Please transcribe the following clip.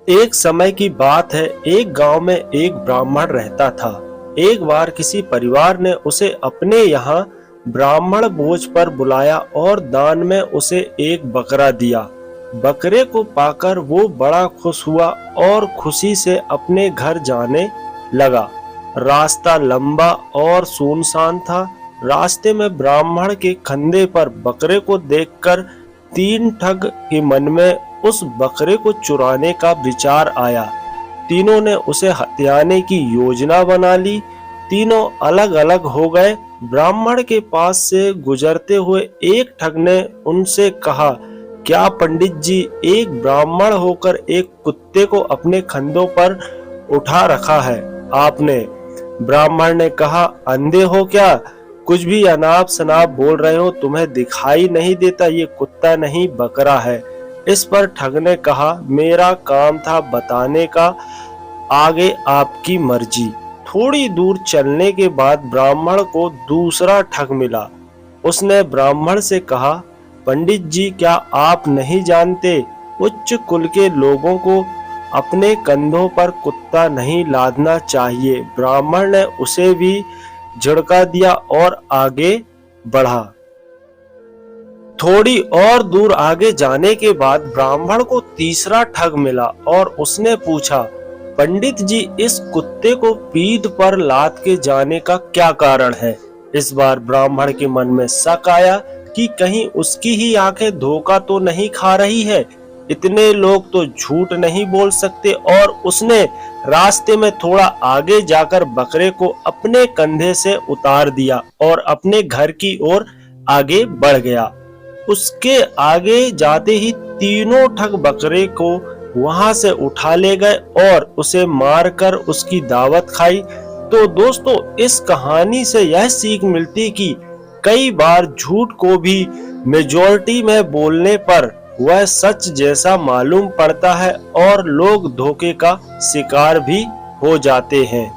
एक समय की बात है, एक गांव में एक ब्राह्मण रहता था। एक बार किसी परिवार ने उसे अपने यहाँ ब्राह्मण भोज पर बुलाया और दान में उसे एक बकरा दिया। बकरे को पाकर वो बड़ा खुश हुआ और खुशी से अपने घर जाने लगा। रास्ता लंबा और सुनसान था। रास्ते में ब्राह्मण के कंधे पर बकरे को देखकर तीन ठग के मन में उस बकरे को चुराने का विचार आया। तीनों ने उसे हत्याने की योजना बना ली। तीनों अलग अलग हो गए। ब्राह्मण के पास से गुजरते हुए एक ठग ने उनसे कहा, क्या पंडित जी, एक ब्राह्मण होकर एक कुत्ते को अपने कंधों पर उठा रखा है आपने? ब्राह्मण ने कहा, अंधे हो क्या? कुछ भी अनाप शनाप बोल रहे हो? तुम्हें दिखाई नहीं देता ये कुत्ता नहीं बकरा है? इस पर ठग ने कहा, मेरा काम था बताने का, आगे आपकी मर्जी। थोड़ी दूर चलने के बाद ब्राह्मण को दूसरा ठग मिला। उसने ब्राह्मण से कहा, पंडित जी, क्या आप नहीं जानते उच्च कुल के लोगों को अपने कंधों पर कुत्ता नहीं लादना चाहिए? ब्राह्मण ने उसे भी झिड़का दिया और आगे बढ़ा। थोड़ी और दूर आगे जाने के बाद ब्राह्मण को तीसरा ठग मिला और उसने पूछा, पंडित जी, इस कुत्ते को पीठ पर लाद के जाने का क्या कारण है? इस बार ब्राह्मण के मन में शक आया कि कहीं उसकी ही आंखें धोखा तो नहीं खा रही है। इतने लोग तो झूठ नहीं बोल सकते। और उसने रास्ते में थोड़ा आगे जाकर बकरे को अपने कंधे से उतार दिया और अपने घर की ओर आगे बढ़ गया। उसके आगे जाते ही तीनों ठग बकरे को वहां से उठा ले गए और उसे मारकर उसकी दावत खाई। तो दोस्तों, इस कहानी से यह सीख मिलती कि कई बार झूठ को भी मेजॉरिटी में बोलने पर वह सच जैसा मालूम पड़ता है और लोग धोखे का शिकार भी हो जाते हैं।